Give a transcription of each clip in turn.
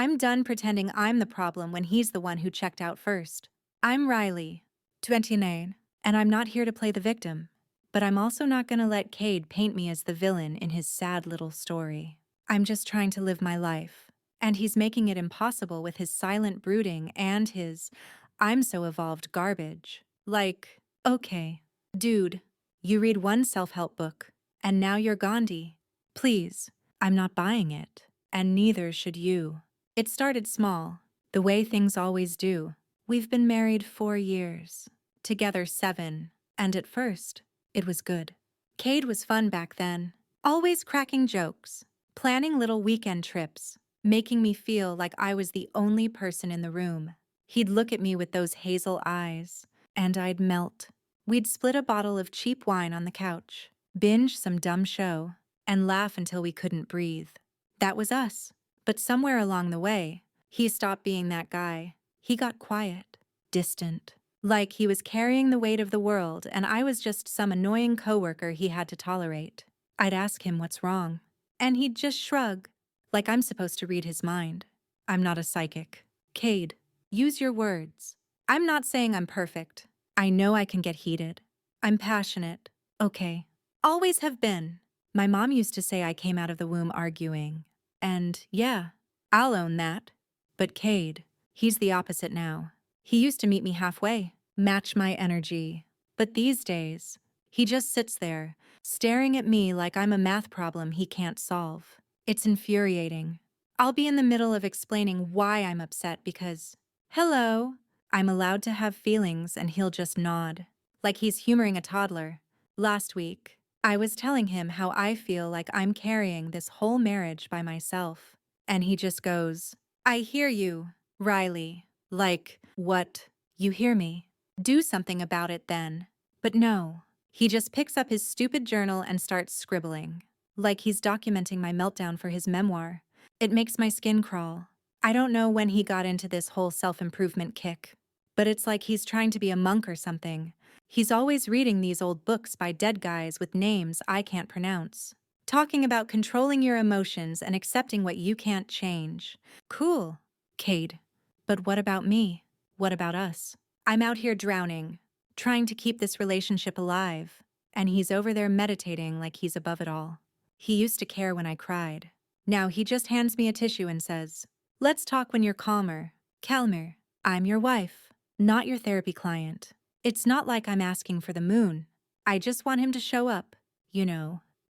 I'm done pretending I'm the problem when he's the one who checked out first. I'm Riley, 29, and I'm not here to play the victim. But I'm also not gonna let Cade paint me as the villain in his sad little story. I'm just trying to live my life. And he's making it impossible with his silent brooding and his I'm so evolved garbage. Like, okay, dude, you read one self-help book, and now you're Gandhi. Please, I'm not buying it, and neither should you. It started small, the way things always do. We've been married 4 years, together 7, and at first, it was good. Cade was fun back then, always cracking jokes, planning little weekend trips, making me feel like I was the only person in the room. He'd look at me with those hazel eyes, and I'd melt. We'd split a bottle of cheap wine on the couch, binge some dumb show, and laugh until we couldn't breathe. That was us. But somewhere along the way, he stopped being that guy. He got quiet, distant, like he was carrying the weight of the world and I was just some annoying coworker he had to tolerate. I'd ask him what's wrong, and he'd just shrug, like I'm supposed to read his mind. I'm not a psychic. Cade, use your words. I'm not saying I'm perfect. I know I can get heated. I'm passionate. Okay. Always have been. My mom used to say I came out of the womb arguing. And yeah, I'll own that. But Cade, he's the opposite now. He used to meet me halfway, match my energy. But these days, he just sits there, staring at me like I'm a math problem he can't solve. It's infuriating. I'll be in the middle of explaining why I'm upset because, hello, I'm allowed to have feelings and he'll just nod, like he's humoring a toddler. Last week, I was telling him how I feel like I'm carrying this whole marriage by myself. And he just goes, I hear you, Riley. Like, what? You hear me? Do something about it then. But no. He just picks up his stupid journal and starts scribbling. Like he's documenting my meltdown for his memoir. It makes my skin crawl. I don't know when he got into this whole self-improvement kick. But it's like he's trying to be a monk or something. He's always reading these old books by dead guys with names I can't pronounce. Talking about controlling your emotions and accepting what you can't change. Cool, Cade. But what about me? What about us? I'm out here drowning, trying to keep this relationship alive, and he's over there meditating like he's above it all. He used to care when I cried. Now he just hands me a tissue and says, let's talk when you're calmer. Calmer, I'm your wife, not your therapy client. It's not like I'm asking for the moon. I just want him to show up,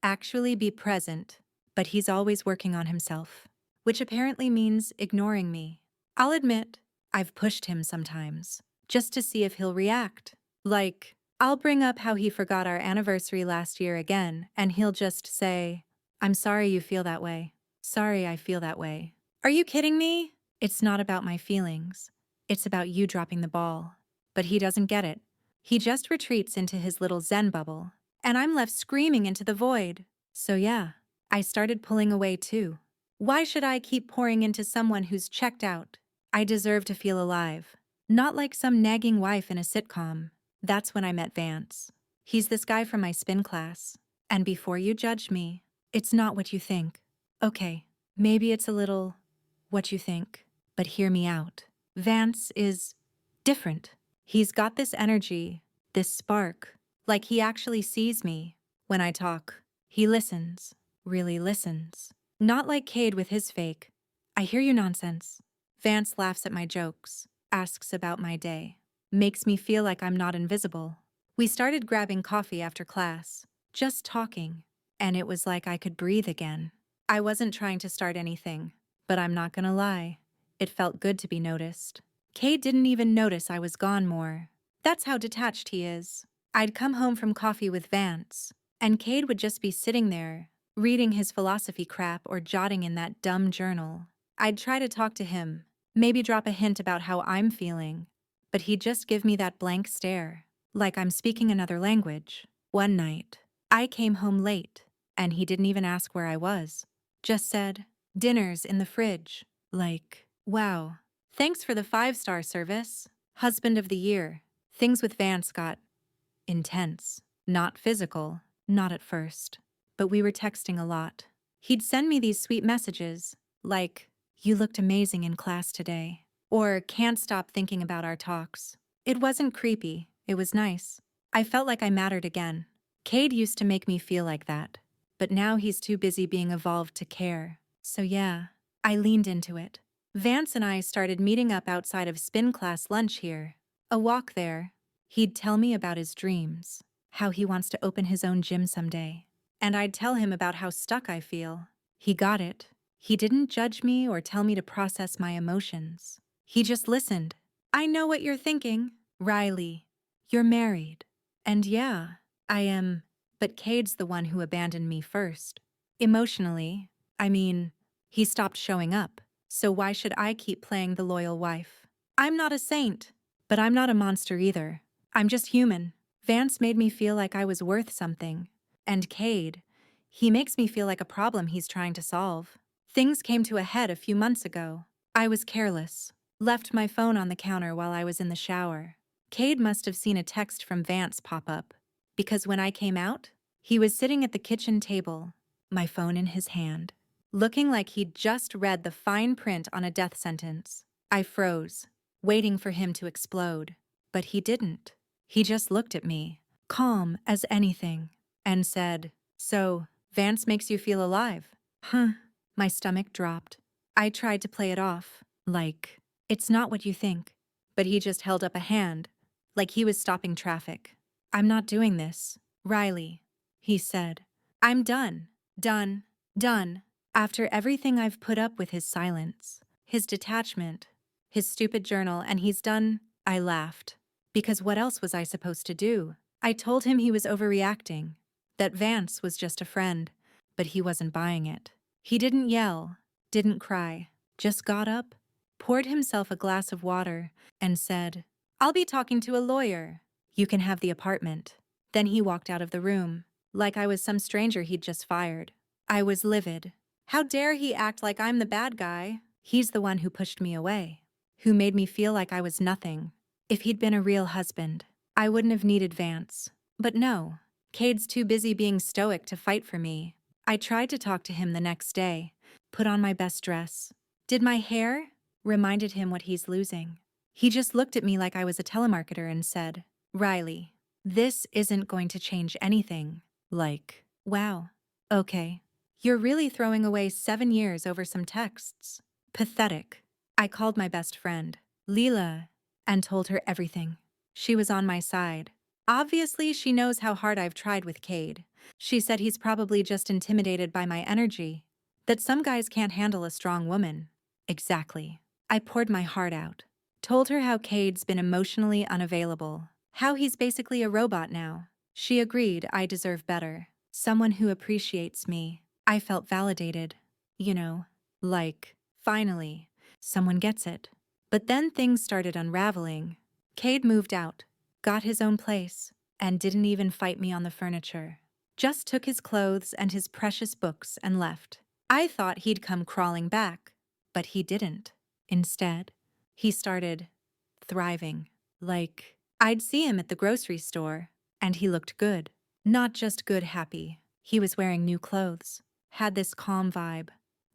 actually be present. But he's always working on himself, which apparently means ignoring me. I'll admit, I've pushed him sometimes, just to see if he'll react. Like, I'll bring up how he forgot our anniversary last year again, and he'll just say, I'm sorry you feel that way. Sorry I feel that way. Are you kidding me? It's not about my feelings. It's about you dropping the ball. But he doesn't get it. He just retreats into his little Zen bubble, and I'm left screaming into the void. So yeah, I started pulling away too. Why should I keep pouring into someone who's checked out? I deserve to feel alive. Not like some nagging wife in a sitcom. That's when I met Vance. He's this guy from my spin class. And before you judge me, it's not what you think. Okay, maybe it's a little what you think, but hear me out. Vance is different. He's got this energy, this spark, like he actually sees me. When I talk, he listens, really listens. Not like Cade with his fake, I hear you nonsense. Vance laughs at my jokes, asks about my day, makes me feel like I'm not invisible. We started grabbing coffee after class, just talking, and it was like I could breathe again. I wasn't trying to start anything, but I'm not gonna lie, it felt good to be noticed. Cade didn't even notice I was gone more. That's how detached he is. I'd come home from coffee with Vance, and Cade would just be sitting there, reading his philosophy crap or jotting in that dumb journal. I'd try to talk to him, maybe drop a hint about how I'm feeling, but he'd just give me that blank stare, like I'm speaking another language. One night, I came home late, and he didn't even ask where I was. Just said, dinner's in the fridge. Like, wow. Thanks for the 5-star service. Husband of the year. Things with Vance got intense. Not physical, not at first. But we were texting a lot. He'd send me these sweet messages, like, "You looked amazing in class today." Or, "Can't stop thinking about our talks." It wasn't creepy, it was nice. I felt like I mattered again. Cade used to make me feel like that. But now he's too busy being evolved to care. So yeah, I leaned into it. Vance and I started meeting up outside of spin class lunch here. A walk there. He'd tell me about his dreams, how he wants to open his own gym someday. And I'd tell him about how stuck I feel. He got it. He didn't judge me or tell me to process my emotions. He just listened. "I know what you're thinking, Riley. You're married." And yeah, I am. But Cade's the one who abandoned me first. Emotionally, I mean, he stopped showing up. So why should I keep playing the loyal wife? I'm not a saint, but I'm not a monster either. I'm just human. Vance made me feel like I was worth something. And Cade, he makes me feel like a problem he's trying to solve. Things came to a head a few months ago. I was careless. Left my phone on the counter while I was in the shower. Cade must have seen a text from Vance pop up, because when I came out, he was sitting at the kitchen table, my phone in his hand, looking like he'd just read the fine print on a death sentence. I froze, waiting for him to explode, but he didn't. He just looked at me, calm as anything, and said, "So, Vance makes you feel alive?" Huh. My stomach dropped. I tried to play it off, like, "It's not what you think." But he just held up a hand, like he was stopping traffic. "I'm not doing this, Riley," he said. "I'm done, done, done." After everything I've put up with his silence, his detachment, his stupid journal, and he's done, I laughed. Because what else was I supposed to do? I told him he was overreacting, that Vance was just a friend, but he wasn't buying it. He didn't yell, didn't cry, just got up, poured himself a glass of water, and said, "I'll be talking to a lawyer. You can have the apartment." Then he walked out of the room, like I was some stranger he'd just fired. I was livid. How dare he act like I'm the bad guy? He's the one who pushed me away, who made me feel like I was nothing. If he'd been a real husband, I wouldn't have needed Vance. But no, Cade's too busy being stoic to fight for me. I tried to talk to him the next day, put on my best dress, did my hair, reminded him what he's losing. He just looked at me like I was a telemarketer and said, "Riley, this isn't going to change anything." Like, wow, okay. You're really throwing away 7 years over some texts. Pathetic. I called my best friend, Leela, and told her everything. She was on my side. Obviously, she knows how hard I've tried with Cade. She said he's probably just intimidated by my energy, that some guys can't handle a strong woman. Exactly. I poured my heart out. Told her how Cade's been emotionally unavailable, how he's basically a robot now. She agreed I deserve better. Someone who appreciates me. I felt validated. You know, like, finally, someone gets it. But then things started unraveling. Cade moved out, got his own place, and didn't even fight me on the furniture. Just took his clothes and his precious books and left. I thought he'd come crawling back, but he didn't. Instead, he started thriving. Like, I'd see him at the grocery store, and he looked good. Not just good happy. He was wearing new clothes. Had this calm vibe.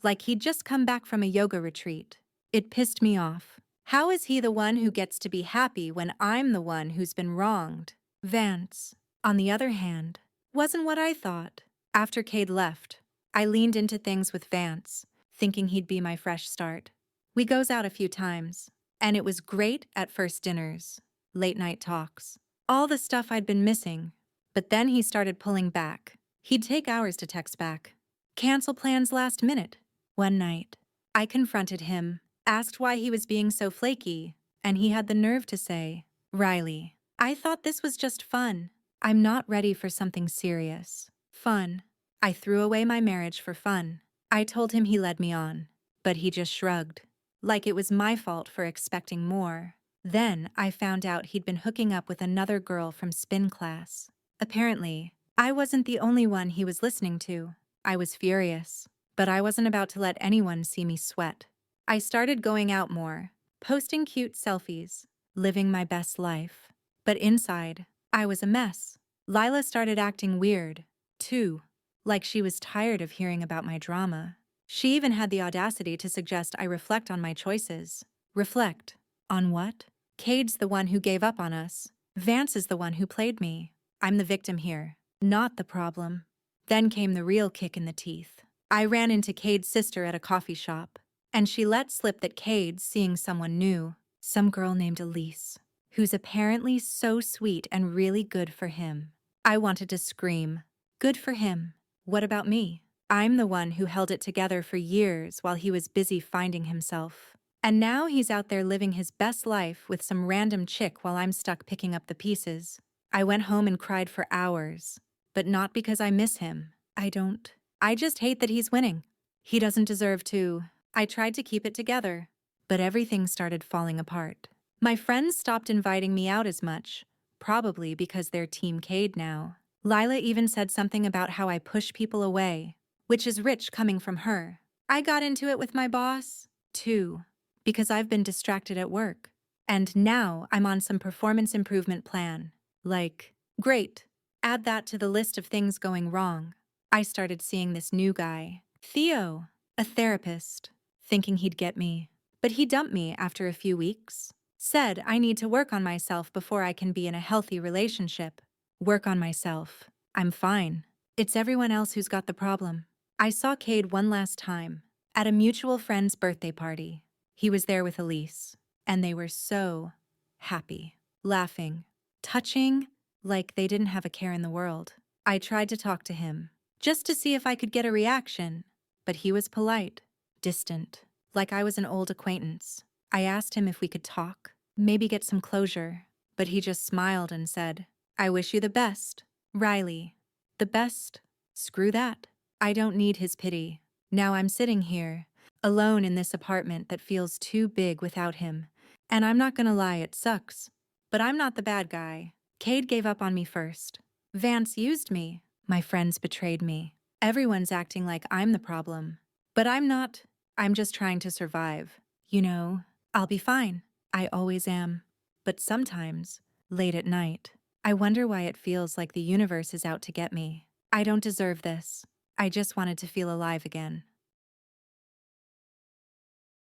Like he'd just come back from a yoga retreat. It pissed me off. How is he the one who gets to be happy when I'm the one who's been wronged? Vance, on the other hand, wasn't what I thought. After Cade left, I leaned into things with Vance, thinking he'd be my fresh start. We goes out a few times, and it was great at first dinners, late night talks, all the stuff I'd been missing. But then he started pulling back. He'd take hours to text back. Cancel plans last minute. One night, I confronted him, asked why he was being so flaky, and he had the nerve to say, "Riley, I thought this was just fun. I'm not ready for something serious." Fun. I threw away my marriage for fun. I told him he led me on, but he just shrugged, like it was my fault for expecting more. Then I found out he'd been hooking up with another girl from spin class. Apparently, I wasn't the only one he was listening to. I was furious, but I wasn't about to let anyone see me sweat. I started going out more, posting cute selfies, living my best life. But inside, I was a mess. Lila started acting weird, too, like she was tired of hearing about my drama. She even had the audacity to suggest I reflect on my choices. Reflect? On what? Cade's the one who gave up on us. Vance is the one who played me. I'm the victim here, not the problem. Then came the real kick in the teeth. I ran into Cade's sister at a coffee shop, and she let slip that Cade's seeing someone new, some girl named Elise, who's apparently so sweet and really good for him. I wanted to scream. Good for him. What about me? I'm the one who held it together for years while he was busy finding himself. And now he's out there living his best life with some random chick while I'm stuck picking up the pieces. I went home and cried for hours. But not because I miss him. I don't. I just hate that he's winning. He doesn't deserve to. I tried to keep it together. But everything started falling apart. My friends stopped inviting me out as much, probably because they're Team Cade now. Lila even said something about how I push people away, which is rich coming from her. I got into it with my boss, too, because I've been distracted at work. And now I'm on some performance improvement plan. Like, great. Add that to the list of things going wrong. I started seeing this new guy, Theo, a therapist, thinking he'd get me. But he dumped me after a few weeks. Said I need to work on myself before I can be in a healthy relationship. Work on myself. I'm fine. It's everyone else who's got the problem. I saw Cade one last time, at a mutual friend's birthday party. He was there with Elise, and they were so happy, laughing, touching, like they didn't have a care in the world. I tried to talk to him, just to see if I could get a reaction, but he was polite, distant, like I was an old acquaintance. I asked him if we could talk, maybe get some closure, but he just smiled and said, I wish you the best, Riley. The best? Screw that. I don't need his pity. Now I'm sitting here, alone in this apartment that feels too big without him. And I'm not gonna lie, it sucks. But I'm not the bad guy. Cade gave up on me first. Vance used me. My friends betrayed me. Everyone's acting like I'm the problem. But I'm not. I'm just trying to survive. You know, I'll be fine. I always am. But sometimes, late at night, I wonder why it feels like the universe is out to get me. I don't deserve this. I just wanted to feel alive again.